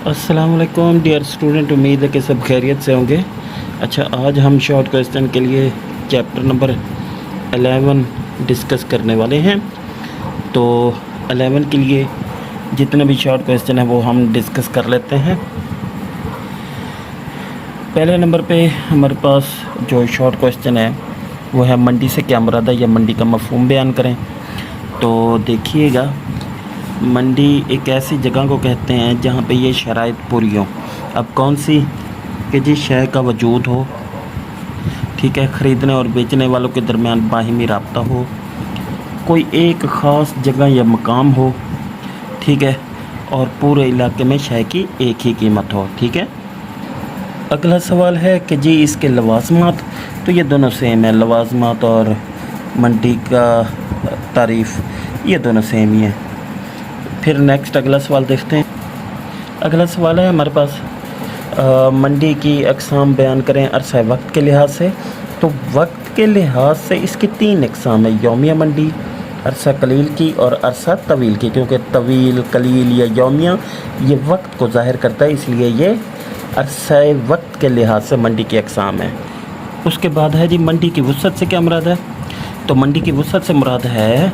अस्सलाम वालेकुम dear student, उम्मीद है कि सब खैरियत से होंगे। अच्छा, आज हम शॉर्ट क्वेश्चन के लिए चैप्टर नंबर 11 डिस्कस करने वाले हैं। तो 11 के लिए जितने भी शॉर्ट क्वेश्चन हैं वो हम डिस्कस कर लेते हैं। पहले नंबर पे हमारे पास जो शॉर्ट क्वेश्चन है वो है मंडी से क्या मुराद है, या मंडी का मफहूम बयान करें। तो देखिएगा, मंडी एक ऐसी जगह को कहते हैं जहाँ पे ये शराइत पूरी हो। अब कौन सी कि जी शय का वजूद हो, ठीक है, ख़रीदने और बेचने वालों के दरमियान बाहिमी राब्ता हो, कोई एक ख़ास जगह या मकाम हो, ठीक है, और पूरे इलाके में शय की एक ही कीमत हो, ठीक है। अगला सवाल है कि जी इसके लवाजमात, तो ये दोनों सेम है, लवाजमात और मंडी का तारीफ़ ये दोनों सेम ही है। फिर नेक्स्ट अगला सवाल देखते हैं। अगला सवाल है हमारे पास मंडी की अक़साम बयान करें अरसा वक्त के लिहाज से। तो वक्त के लिहाज से इसकी 3 अक़साम है, यौमिया मंडी, अरसा कलील की और अरसा तवील की, क्योंकि तवील, कलील या यौमिया ये वक्त को ज़ाहिर करता है, इसलिए ये अरसा वक्त के लिहाज से मंडी की अक़साम है। उसके बाद है जी मंडी की वुसअत से क्या मुराद है। तो मंडी की वुसअत से मुराद है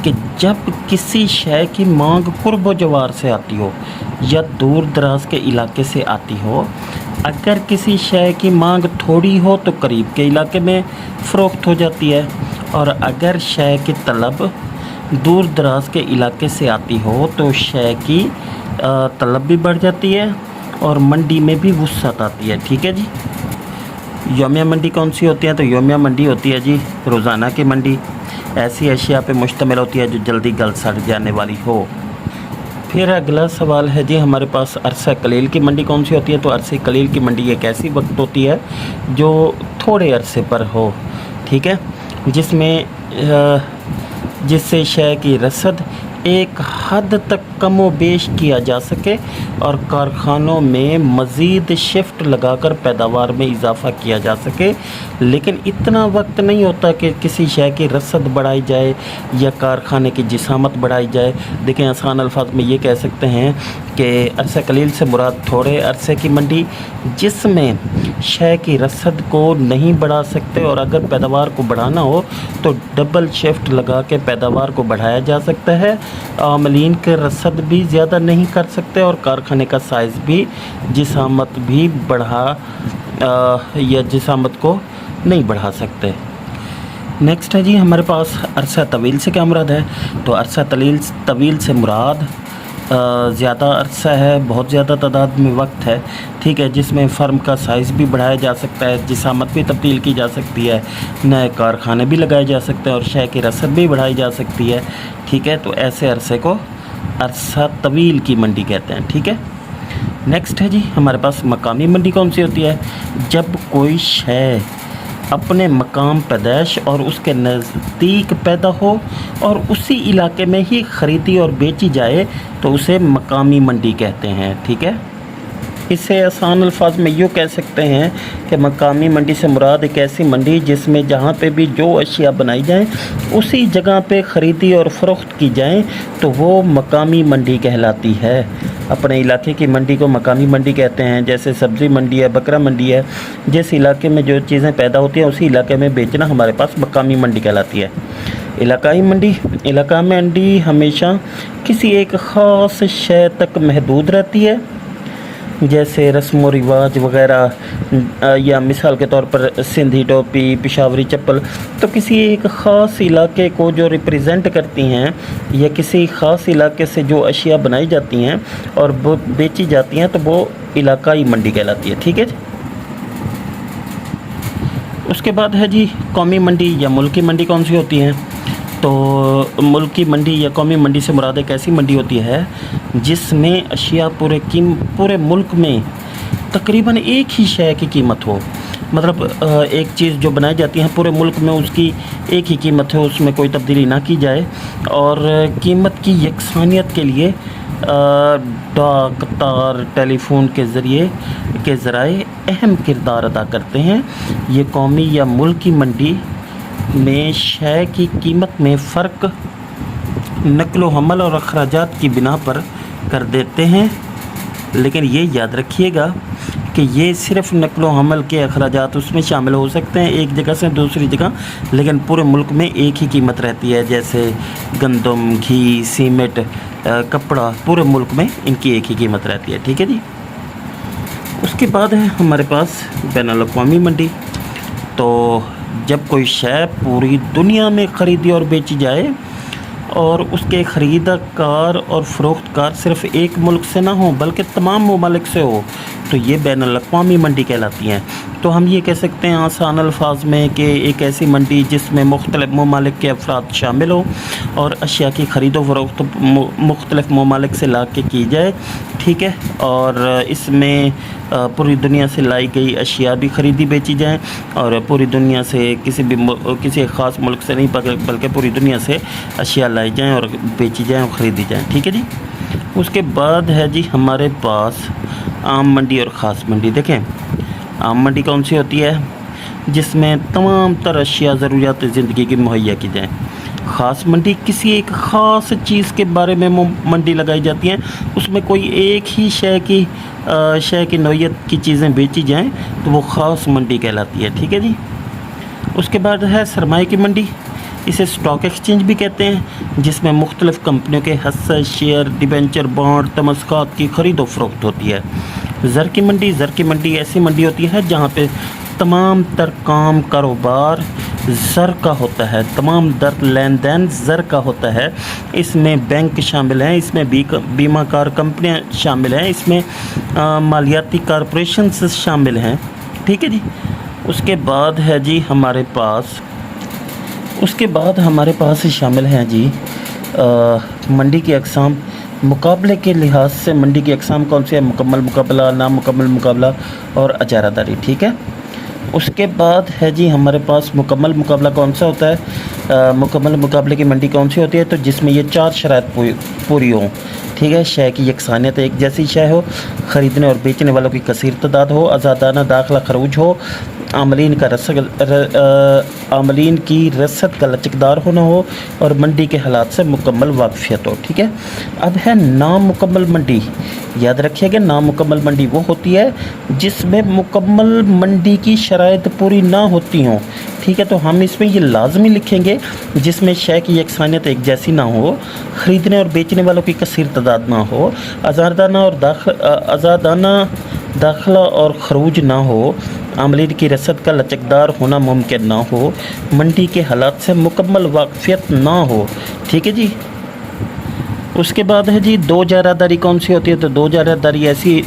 कि जब किसी शय की मांग कुर्ब व जवार से आती हो या दूर दराज के इलाके से आती हो। अगर किसी शय की मांग थोड़ी हो तो करीब के इलाके में फ़रोख्त हो जाती है, और अगर शय की तलब दूर दराज के इलाके से आती हो तो शय की तलब भी बढ़ जाती है और मंडी में भी वुसअत आती है, ठीक है जी। यौमिया मंडी कौन सी होती है। तो यौमिया मंडी होती है जी रोज़ाना की मंडी, ऐसी अशिया पे मुश्तमिल होती है जो जल्दी गल सड़ जाने वाली हो। फिर अगला सवाल है जी हमारे पास अरसा कलील की मंडी कौन सी होती है। तो अरसे कलील की मंडी एक ऐसी वक्त होती है जो थोड़े अरसे पर हो, ठीक है, जिससे शय की रसद एक हद तक कम व बेश किया जा सके और कारखानों में मज़ीद शिफ्ट लगाकर पैदावार में इजाफ़ा किया जा सके, लेकिन इतना वक्त नहीं होता कि किसी शय की रसद बढ़ाई जाए या कारखाने की जिसामत बढ़ाई जाए। देखें, आसान अल्फाज में ये कह सकते हैं कि अरसा कलील से मुराद थोड़े अरसे की मंडी जिसमें शय की रसद को नहीं बढ़ा सकते, और अगर पैदावार को बढ़ाना हो तो डबल शिफ्ट लगा के पैदावार को बढ़ाया जा सकता है। आमलीन के रसद भी ज़्यादा नहीं कर सकते और कारखाने का साइज़ भी जिसामत भी या जिसामत को नहीं बढ़ा सकते। नेक्स्ट है जी हमारे पास अरसा तवील से क्या मुराद है। तो अरसा तवील से मुराद ज़्यादा अरसा है, बहुत ज़्यादा तादाद में वक्त है, ठीक है, जिसमें फ़र्म का साइज़ भी बढ़ाया जा सकता है, जिसामत भी तब्दील की जा सकती है, नए कारखाने भी लगाए जा सकते हैं और शय की रसद भी बढ़ाई जा सकती है, ठीक है। तो ऐसे अरसे को अरसा तवील की मंडी कहते हैं, ठीक है। नेक्स्ट है जी हमारे पास मकामी मंडी कौन सी होती है। जब कोई शय अपने मकाम पैदाइश और उसके नज़दीक पैदा हो और उसी इलाके में ही ख़रीदी और बेची जाए तो उसे मकामी मंडी कहते हैं, ठीक है। इसे आसान अल्फाज में यूँ कह सकते हैं कि मकामी मंडी से मुराद एक ऐसी मंडी जिसमें जहाँ पे भी जो अशिया बनाई जाएँ उसी जगह पे ख़रीदी और फ़रोख्त की जाएँ तो वो मकामी मंडी कहलाती है। अपने इलाके की मंडी को मकामी मंडी कहते हैं। जैसे सब्ज़ी मंडी है, बकरा मंडी है, जिस इलाके में जो चीज़ें पैदा होती हैं उसी इलाके में बेचना हमारे पास मकामी मंडी कहलाती है। इलाकाई मंडी हमेशा किसी एक ख़ास शय तक महदूद रहती है, जैसे रस्म व रिवाज वग़ैरह, या मिसाल के तौर पर सिंधी टोपी, पिशावरी चप्पल, तो किसी एक ख़ास इलाके को जो रिप्रेजेंट करती हैं या किसी ख़ास इलाके से जो अशिया बनाई जाती हैं और वो बेची जाती हैं तो वो इलाकाई मंडी कहलाती है, ठीक है। उसके बाद है जी कौमी मंडी या मुल्की मंडी कौन सी होती है। तो मुल्की मंडी या कौमी मंडी से मुराद एक ऐसी मंडी होती है जिसमें अशिया पूरे मुल्क में तकरीबन एक ही शय की कीमत हो। मतलब एक चीज़ जो बनाई जाती है पूरे मुल्क में उसकी एक ही कीमत है, उसमें कोई तब्दीली ना की जाए, और कीमत की यकसानियत के लिए डाक, तार, टेलीफोन के ज़राए अहम किरदार अदा करते हैं। ये कौमी या मुल्की मंडी में शय की कीमत में फ़र्क नक़्ल व हमल और अखराजात की बिना पर कर देते हैं। لیکن یہ یاد رکھیے گا کہ یہ صرف نقل و حمل کے اخراجات اس میں شامل ہو سکتے ہیں ایک جگہ سے دوسری جگہ، لیکن پورے ملک میں ایک ہی قیمت رہتی ہے، جیسے گندم، گھی، سیمنٹ، کپڑا، پورے ملک میں ان کی ایک ہی قیمت رہتی ہے، ٹھیک ہے جی۔ اس کے بعد ہے ہمارے پاس بین الاقوامی منڈی۔ تو جب کوئی شے پوری دنیا میں خریدی اور بیچی جائے اور اس کے خریدہ کار اور فروخت کار صرف ایک ملک سے نہ ہوں بلکہ تمام ممالک سے ہو، تو یہ بین الاقوامی منڈی کہلاتی ہیں۔ تو ہم یہ کہہ سکتے ہیں آسان الفاظ میں کہ ایک ایسی منڈی جس میں مختلف ممالک کے افراد شامل ہوں اور اشیاء کی خرید و فروخت مختلف ممالک سے لا کے کی جائے، ٹھیک ہے، اور اس میں پوری دنیا سے لائی گئی اشیاء بھی خریدی بیچی جائیں، اور پوری دنیا سے کسی خاص ملک سے نہیں بلکہ پوری دنیا سے اشیاء لائی جائیں اور بیچی جائیں اور خریدی جائیں، ٹھیک ہے جی۔ اس کے بعد ہے جی ہمارے پاس عام منڈی اور خاص منڈی۔ دیکھیں عام منڈی کون سی ہوتی ہے؟ جس میں تمام تر اشیاء ضروریات زندگی کی مہیا کی جائیں۔ خاص منڈی کسی ایک خاص چیز کے بارے میں منڈی لگائی جاتی ہیں، اس میں کوئی ایک ہی شے کی نوعیت کی چیزیں بیچی جائیں تو وہ خاص منڈی کہلاتی ہے، ٹھیک ہے جی۔ اس کے بعد ہے سرمایہ کی منڈی، اسے اسٹاک ایکسچینج بھی کہتے ہیں، جس میں مختلف کمپنیوں کے حصہ، شیئر، ڈیبینچر، بانڈ، تمسکات کی خرید و فروخت ہوتی ہے۔ زر کی منڈی ایسی منڈی ہوتی ہے جہاں پہ تمام تر کاروبار زر کا ہوتا ہے، تمام در لین دین زر کا ہوتا ہے۔ اس میں بینک شامل ہیں، اس میں بیمہ کار کمپنیاں شامل ہیں، اس میں مالیاتی کارپوریشنز شامل ہیں، ٹھیک ہے جی۔ اس کے بعد ہے جی ہمارے پاس شامل ہیں جی منڈی کی اقسام۔ مقابلے کے لحاظ سے منڈی کی اقسام کون سی ہے؟ مکمل مقابلہ، نامکمل مقابلہ اور اجارہ داری، ٹھیک ہے۔ اس کے بعد ہے جی ہمارے پاس مکمل مقابلہ کون سا ہوتا ہے؟ مکمل مقابلے کی منڈی کون سی ہوتی ہے؟ تو جس میں یہ 4 شرائط پوری ہوں، ٹھیک ہے۔ شے کی یکسانیت، ایک جیسی شے ہو، خریدنے اور بیچنے والوں کی کثیر تعداد ہو، آزادانہ داخلہ خروج ہو، عاملین کی رسد کا لچکدار ہونا ہو اور منڈی کے حالات سے مکمل واقفیت ہو، ٹھیک ہے۔ اب ہے نامکمل منڈی۔ یاد رکھیے گا نامکمل منڈی وہ ہوتی ہے جس میں مکمل منڈی کی شرائط پوری نہ ہوتی ہوں، ٹھیک ہے۔ تو ہم اس میں یہ لازمی لکھیں گے جس میں شے کی یکسانیت ایک جیسی نہ ہو، خریدنے اور بیچنے والوں کی کثیر تعداد نہ ہو، آزادانہ داخلہ اور خروج نہ ہو، عاملین کی رسد کا لچکدار ہونا ممکن نہ ہو، منڈی کے حالات سے مکمل واقفیت نہ ہو، ٹھیک ہے جی۔ اس کے بعد ہے جی دو اجارہ داری کون سی ہوتی ہے؟ تو دو اجارہ داری ایسی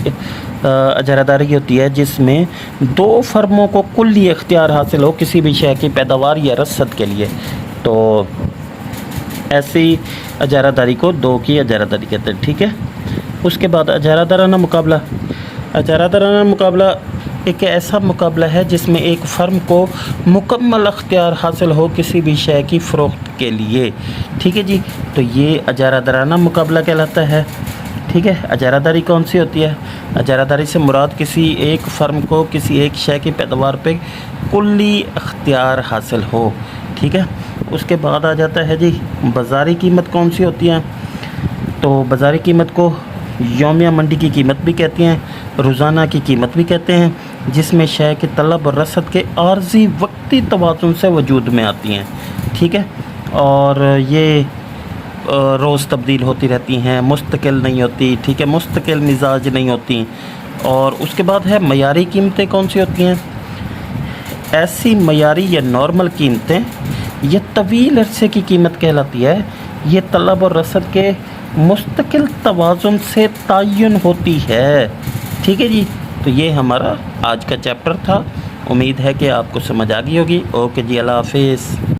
اجارہ داری ہوتی ہے جس میں 2 فرموں کو کلی اختیار حاصل ہو کسی بھی شے کی پیداوار یا رسد کے لیے، تو ایسی اجارہ داری کو 2 کی اجارہ داری کہتے ہیں، ٹھیک ہے۔ اس کے بعد اجارہ دارانہ مقابلہ۔ اجارہ دارانہ مقابلہ ایک ایسا مقابلہ ہے جس میں ایک فرم کو مکمل اختیار حاصل ہو کسی بھی شے کی فروخت کے لیے، ٹھیک ہے جی۔ تو یہ اجارہ دارانہ مقابلہ کہلاتا ہے، ٹھیک ہے۔ اجارہ داری کون سی ہوتی ہے؟ اجارہ داری سے مراد کسی ایک فرم کو کسی ایک شے کی پیداوار پہ کلی اختیار حاصل ہو، ٹھیک ہے۔ اس کے بعد آ جاتا ہے جی بازاری قیمت کون سی ہوتی ہے؟ تو بازاری قیمت کو یومیہ منڈی کی قیمت بھی کہتے ہیں، روزانہ کی قیمت بھی کہتے ہیں، جس میں شے کی طلب اور رسد کے عارضی وقتی توازن سے وجود میں آتی ہیں، ٹھیک ہے۔ اور یہ روز تبدیل ہوتی رہتی ہیں، مستقل نہیں ہوتی، ٹھیک ہے، مستقل مزاج نہیں ہوتی۔ اور اس کے بعد ہے معیاری قیمتیں کون سی ہوتی ہیں؟ ایسی معیاری یا نارمل قیمتیں یہ طویل عرصے کی قیمت کہلاتی ہے، یہ طلب اور رسد کے مستقل توازن سے تعین ہوتی ہے، ٹھیک ہے جی۔ تو یہ ہمارا آج کا چیپٹر تھا، امید ہے کہ آپ کو سمجھ آ گئی ہوگی۔ اوکے جی، اللہ حافظ۔